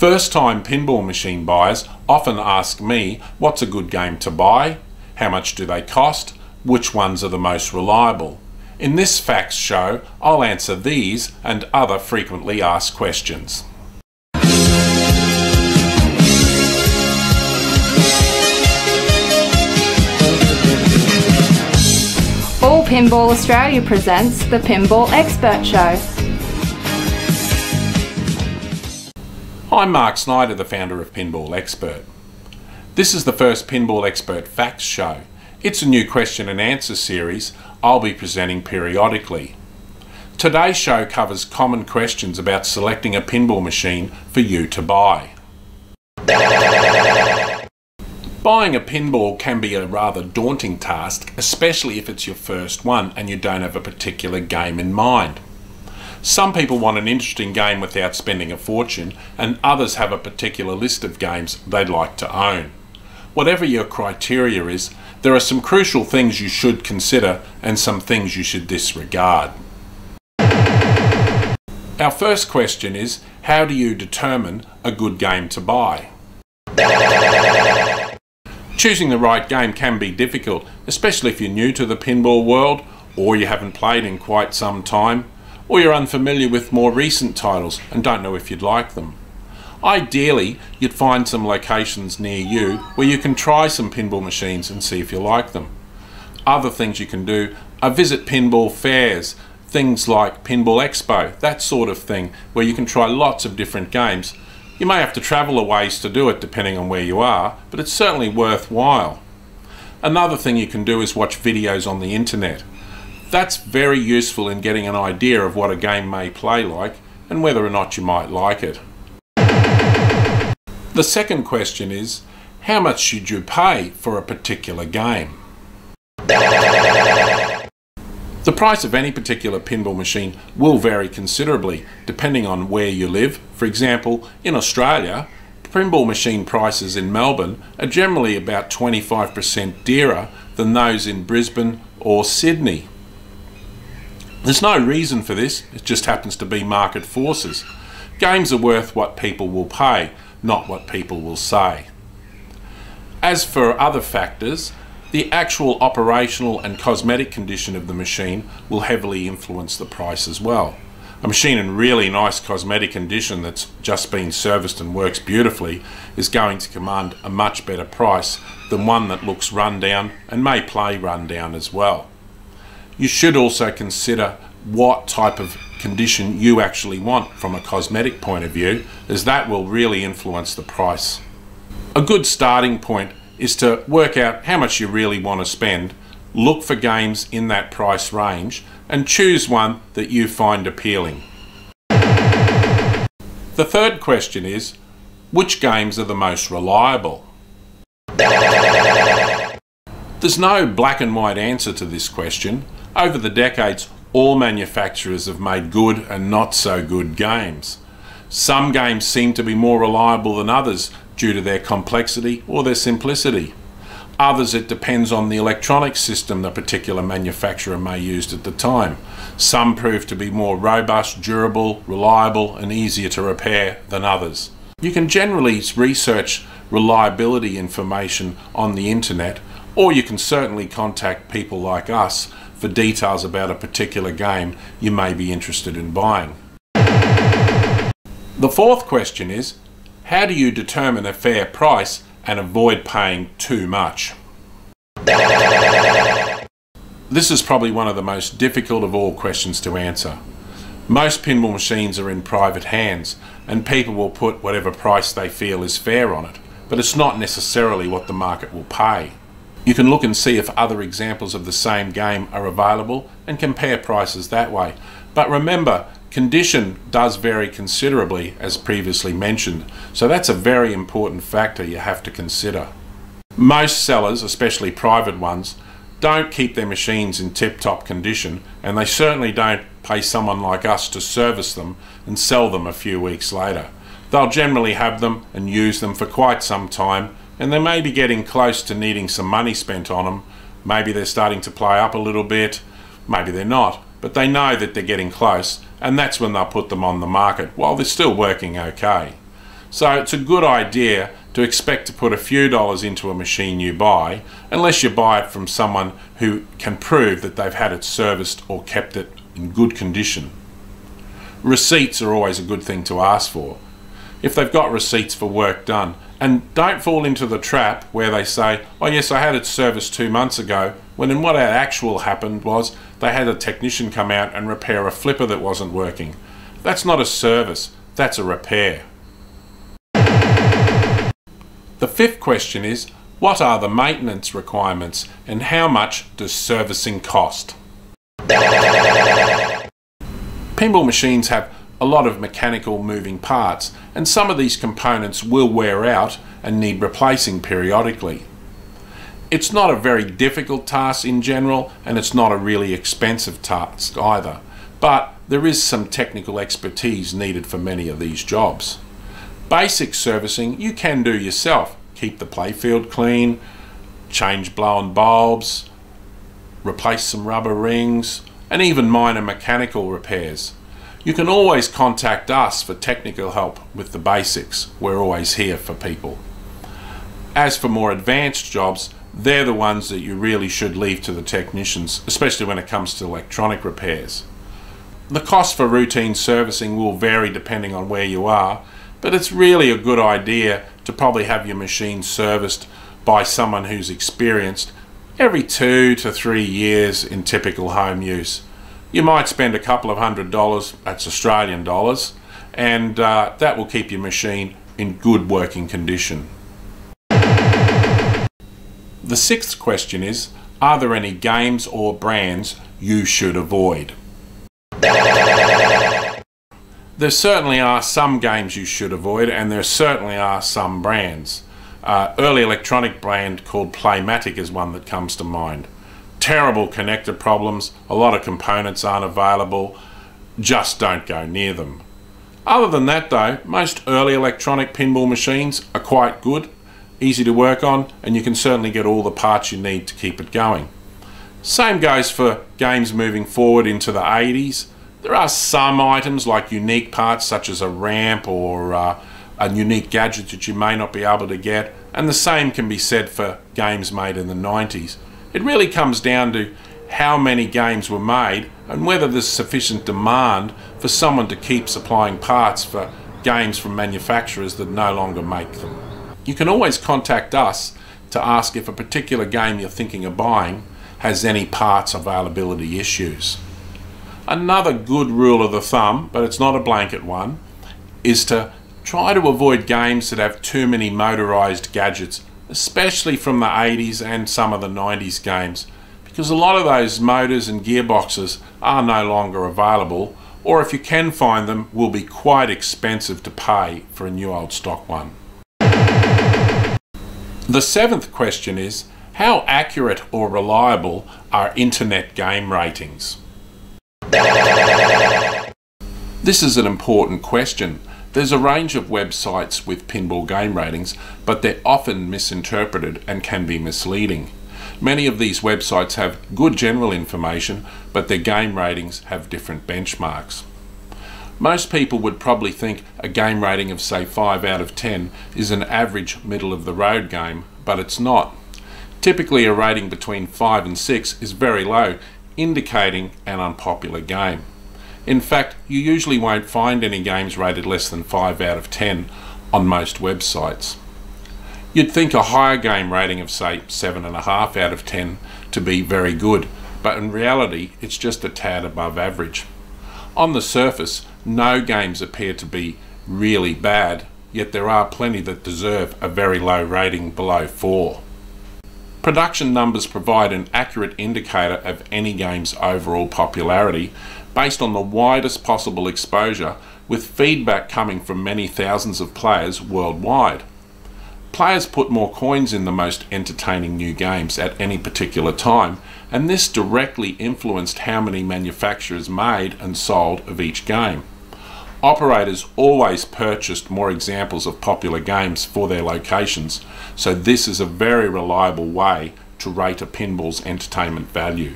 First-time pinball machine buyers often ask me, what's a good game to buy? How much do they cost? Which ones are the most reliable? In this FAQs show, I'll answer these and other frequently asked questions. All Pinball Australia presents the Pinball Expert Show. I'm Mark Snyder, the founder of Pinball Expert. This is the first Pinball Expert FAQs show. It's a new question and answer series I'll be presenting periodically. Today's show covers common questions about selecting a pinball machine for you to buy. Buying a pinball can be a rather daunting task, especially if it's your first one and you don't have a particular game in mind. Some people want an interesting game without spending a fortune, and others have a particular list of games they'd like to own. Whatever your criteria is, there are some crucial things you should consider and some things you should disregard. Our first question is, how do you determine a good game to buy? Choosing the right game can be difficult, especially if you're new to the pinball world, or you haven't played in quite some time, or you're unfamiliar with more recent titles and don't know if you'd like them. Ideally, you'd find some locations near you where you can try some pinball machines and see if you like them. Other things you can do are visit pinball fairs, things like Pinball Expo, that sort of thing, where you can try lots of different games. You may have to travel a ways to do it depending on where you are, but it's certainly worthwhile. Another thing you can do is watch videos on the internet. That's very useful in getting an idea of what a game may play like and whether or not you might like it. The second question is, how much should you pay for a particular game? The price of any particular pinball machine will vary considerably depending on where you live. For example, in Australia, pinball machine prices in Melbourne are generally about 25% dearer than those in Brisbane or Sydney. There's no reason for this, it just happens to be market forces. Games are worth what people will pay, not what people will say. As for other factors, the actual operational and cosmetic condition of the machine will heavily influence the price as well. A machine in really nice cosmetic condition that's just been serviced and works beautifully is going to command a much better price than one that looks run down and may play run down as well. You should also consider what type of condition you actually want from a cosmetic point of view, as that will really influence the price. A good starting point is to work out how much you really want to spend, look for games in that price range, and choose one that you find appealing. The third question is, which games are the most reliable? There's no black and white answer to this question. Over the decades, all manufacturers have made good and not so good games. Some games seem to be more reliable than others due to their complexity or their simplicity. Others, it depends on the electronic system the particular manufacturer may use at the time. Some prove to be more robust, durable, reliable and easier to repair than others. You can generally research reliability information on the internet, or you can certainly contact people like us for details about a particular game you may be interested in buying. The fourth question is, how do you determine a fair price and avoid paying too much? This is probably one of the most difficult of all questions to answer. Most pinball machines are in private hands and people will put whatever price they feel is fair on it, but it's not necessarily what the market will pay. You can look and see if other examples of the same game are available and compare prices that way. But remember, condition does vary considerably, as previously mentioned, so that's a very important factor you have to consider. Most sellers, especially private ones, don't keep their machines in tip-top condition, and they certainly don't pay someone like us to service them and sell them a few weeks later. They'll generally have them and use them for quite some time, and they may be getting close to needing some money spent on them. Maybe they're starting to play up a little bit, maybe they're not, but they know that they're getting close, and that's when they'll put them on the market while they're still working okay. So it's a good idea to expect to put a few dollars into a machine you buy, unless you buy it from someone who can prove that they've had it serviced or kept it in good condition. Receipts are always a good thing to ask for. If they've got receipts for work done, and don't fall into the trap where they say, oh yes, I had it serviced 2 months ago, when in what actual happened was they had a technician come out and repair a flipper that wasn't working. That's not a service, that's a repair. The fifth question is, what are the maintenance requirements and how much does servicing cost? Pinball machines have a lot of mechanical moving parts, and some of these components will wear out and need replacing periodically. It's not a very difficult task in general, and it's not a really expensive task either, but there is some technical expertise needed for many of these jobs. Basic servicing you can do yourself. Keep the playfield clean, change blown bulbs, replace some rubber rings, and even minor mechanical repairs. You can always contact us for technical help with the basics. We're always here for people. As for more advanced jobs, they're the ones that you really should leave to the technicians, especially when it comes to electronic repairs. The cost for routine servicing will vary depending on where you are, but it's really a good idea to probably have your machine serviced by someone who's experienced every 2 to 3 years in typical home use. You might spend a couple of $100, that's Australian dollars, and that will keep your machine in good working condition. The sixth question is, are there any games or brands you should avoid? There certainly are some games you should avoid, and there certainly are some brands. Early electronic brand called Playmatic is one that comes to mind. Terrible connector problems, a lot of components aren't available, just don't go near them. Other than that though, most early electronic pinball machines are quite good, easy to work on, and you can certainly get all the parts you need to keep it going. Same goes for games moving forward into the 80s. There are some items like unique parts such as a ramp or a unique gadget that you may not be able to get, and the same can be said for games made in the 90s. It really comes down to how many games were made and whether there's sufficient demand for someone to keep supplying parts for games from manufacturers that no longer make them. You can always contact us to ask if a particular game you're thinking of buying has any parts availability issues. Another good rule of the thumb, but it's not a blanket one, is to try to avoid games that have too many motorized gadgets, especially from the 80s and some of the 90s games, because a lot of those motors and gearboxes are no longer available, or if you can find them, will be quite expensive to pay for a new old stock one. The seventh question is, how accurate or reliable are internet game ratings? This is an important question. There's a range of websites with pinball game ratings, but they're often misinterpreted and can be misleading. Many of these websites have good general information, but their game ratings have different benchmarks. Most people would probably think a game rating of say 5 out of 10 is an average middle of the road game, but it's not. Typically a rating between 5 and 6 is very low, indicating an unpopular game. In fact, you usually won't find any games rated less than 5 out of 10 on most websites. You'd think a higher game rating of say 7.5 out of 10 to be very good, but in reality it's just a tad above average. On the surface, no games appear to be really bad, yet there are plenty that deserve a very low rating below 4. Production numbers provide an accurate indicator of any game's overall popularity based on the widest possible exposure, with feedback coming from many thousands of players worldwide. Players put more coins in the most entertaining new games at any particular time, and this directly influenced how many manufacturers made and sold of each game. Operators always purchased more examples of popular games for their locations, so this is a very reliable way to rate a pinball's entertainment value.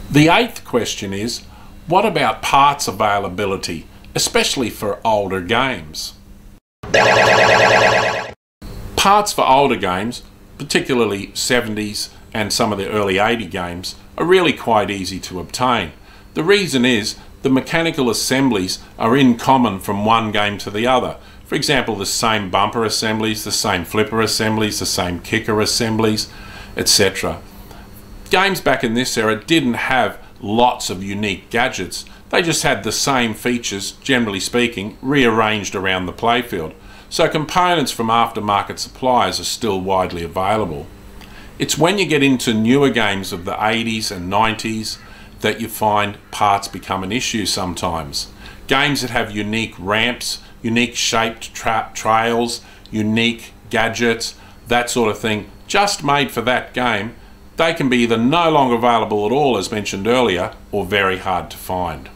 The eighth question is, what about parts availability, especially for older games. Parts for older games, particularly 70s and some of the early 80 games, are really quite easy to obtain. The reason is the mechanical assemblies are in common from one game to the other. For example, the same bumper assemblies, the same flipper assemblies, the same kicker assemblies, etc. Games back in this era didn't have lots of unique gadgets. They just had the same features, generally speaking, rearranged around the playfield. So components from aftermarket suppliers are still widely available. It's when you get into newer games of the 80s and 90s that you find parts become an issue sometimes. Games that have unique ramps, unique shaped trails, unique gadgets, that sort of thing, just made for that game, they can be either no longer available at all, as mentioned earlier, or very hard to find.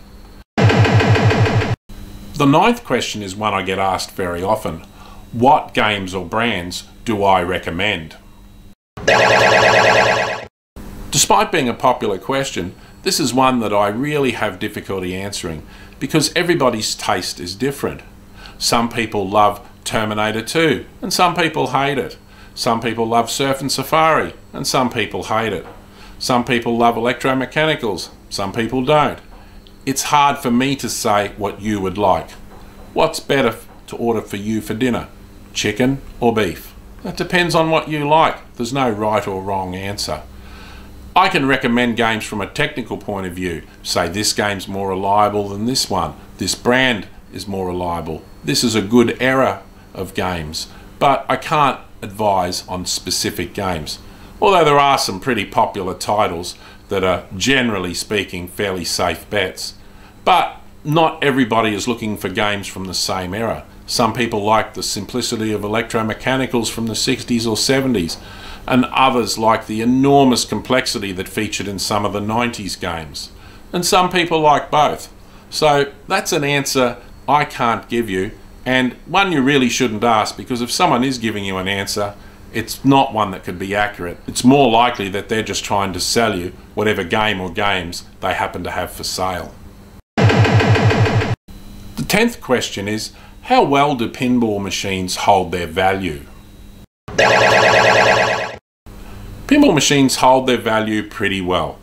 The ninth question is one I get asked very often. What games or brands do I recommend? Despite being a popular question, this is one that I really have difficulty answering because everybody's taste is different. Some people love Terminator 2 and some people hate it. Some people love Surf and Safari and some people hate it. Some people love electromechanicals, some people don't. It's hard for me to say what you would like. What's better to order for you for dinner? Chicken or beef? That depends on what you like. There's no right or wrong answer. I can recommend games from a technical point of view. Say this game's more reliable than this one. This brand is more reliable. This is a good era of games. But I can't advise on specific games. Although there are some pretty popular titles that are, generally speaking, fairly safe bets. But not everybody is looking for games from the same era. Some people like the simplicity of electromechanicals from the 60s or 70s, and others like the enormous complexity that featured in some of the 90s games. And some people like both. So that's an answer I can't give you, and one you really shouldn't ask, because if someone is giving you an answer, it's not one that could be accurate. It's more likely that they're just trying to sell you whatever game or games they happen to have for sale. The 10th question is, how well do pinball machines hold their value? Pinball machines hold their value pretty well.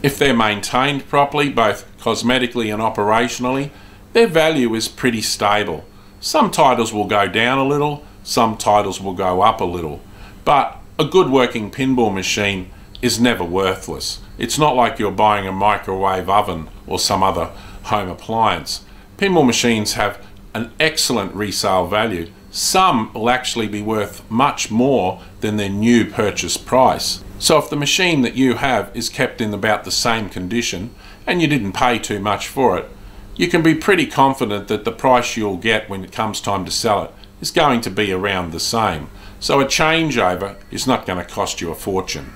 If they're maintained properly, both cosmetically and operationally, their value is pretty stable. Some titles will go down a little, some titles will go up a little, but a good working pinball machine is never worthless. It's not like you're buying a microwave oven or some other home appliance. Pinball machines have an excellent resale value. Some will actually be worth much more than their new purchase price. So if the machine that you have is kept in about the same condition and you didn't pay too much for it, you can be pretty confident that the price you'll get when it comes time to sell it is going to be around the same. So a changeover is not going to cost you a fortune.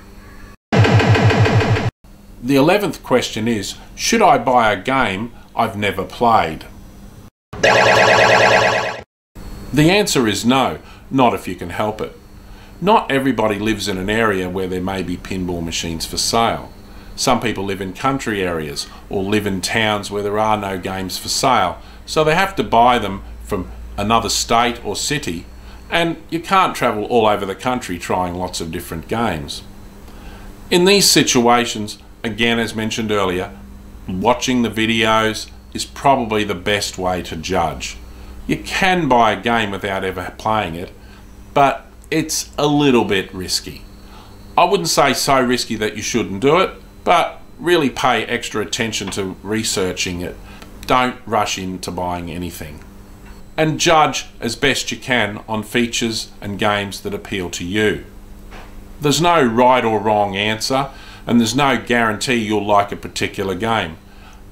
The 11th question is, should I buy a game I've never played? The answer is no, not if you can help it. Not everybody lives in an area where there may be pinball machines for sale. Some people live in country areas or live in towns where there are no games for sale, so they have to buy them from another state or city, and you can't travel all over the country trying lots of different games. In these situations, again as mentioned earlier, watching the videos is probably the best way to judge. You can buy a game without ever playing it, but it's a little bit risky. I wouldn't say so risky that you shouldn't do it, but really pay extra attention to researching it. Don't rush into buying anything. And judge as best you can on features and games that appeal to you. There's no right or wrong answer, and there's no guarantee you'll like a particular game.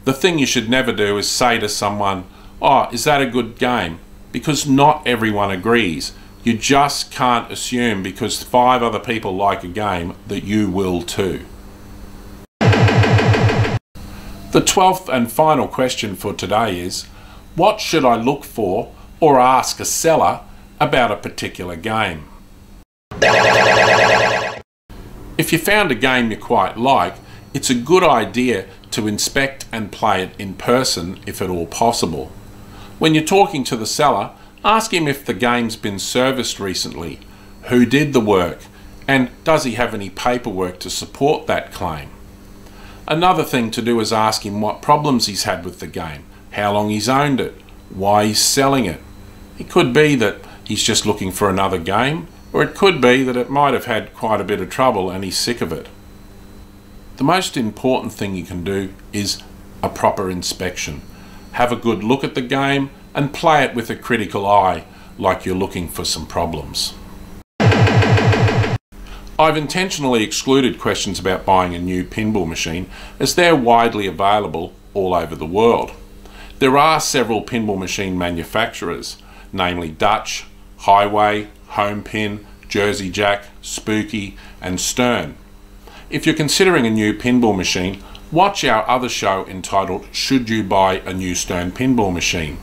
The thing you should never do is say to someone, "Oh, is that a good game?" Because not everyone agrees. You just can't assume because 5 other people like a game that you will too. The 12th and final question for today is, what should I look for or ask a seller about a particular game? If you found a game you quite like, it's a good idea to inspect and play it in person if at all possible. When you're talking to the seller, ask him if the game's been serviced recently, who did the work, and does he have any paperwork to support that claim. Another thing to do is ask him what problems he's had with the game, how long he's owned it, why he's selling it. It could be that he's just looking for another game, or it could be that it might have had quite a bit of trouble and he's sick of it. The most important thing you can do is a proper inspection. Have a good look at the game and play it with a critical eye, like you're looking for some problems. I've intentionally excluded questions about buying a new pinball machine as they're widely available all over the world. There are several pinball machine manufacturers, namely Dutch, Highway, Home Pin, Jersey Jack, Spooky and Stern. If you're considering a new pinball machine, watch our other show entitled Should You Buy a New Stern Pinball Machine?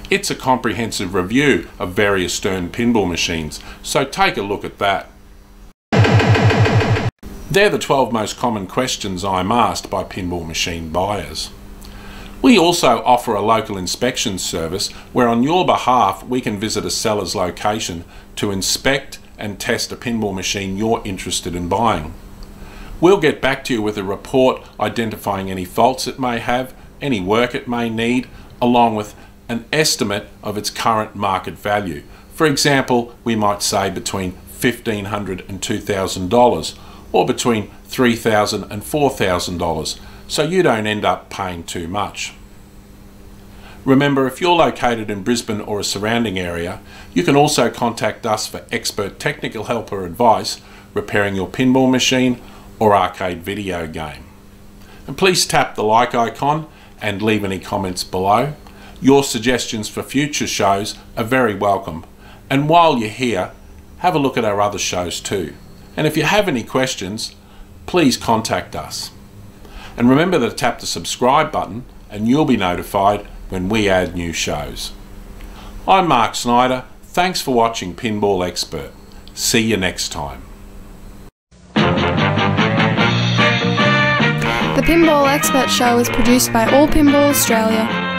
It's a comprehensive review of various Stern pinball machines, so take a look at that. They're the 12 most common questions I'm asked by pinball machine buyers. We also offer a local inspection service where on your behalf we can visit a seller's location to inspect and test a pinball machine you're interested in buying. We'll get back to you with a report identifying any faults it may have, any work it may need, along with an estimate of its current market value. For example, we might say between $1,500 and $2,000, or between $3,000 and $4,000, so you don't end up paying too much. Remember, if you're located in Brisbane or a surrounding area, you can also contact us for expert technical help or advice repairing your pinball machine or arcade video game. And please tap the like icon and leave any comments below. Your suggestions for future shows are very welcome. And while you're here, have a look at our other shows too. And if you have any questions, please contact us. And remember to tap the subscribe button and you'll be notified when we add new shows. I'm Mark Snyder. Thanks for watching Pinball Expert. See you next time. The Pinball Expert show is produced by All Pinball Australia.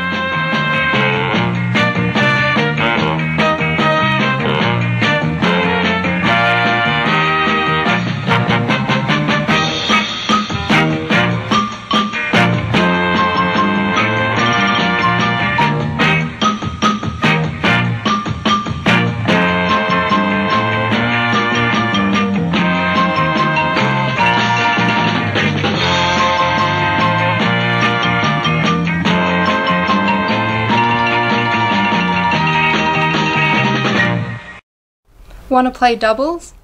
Want to play doubles?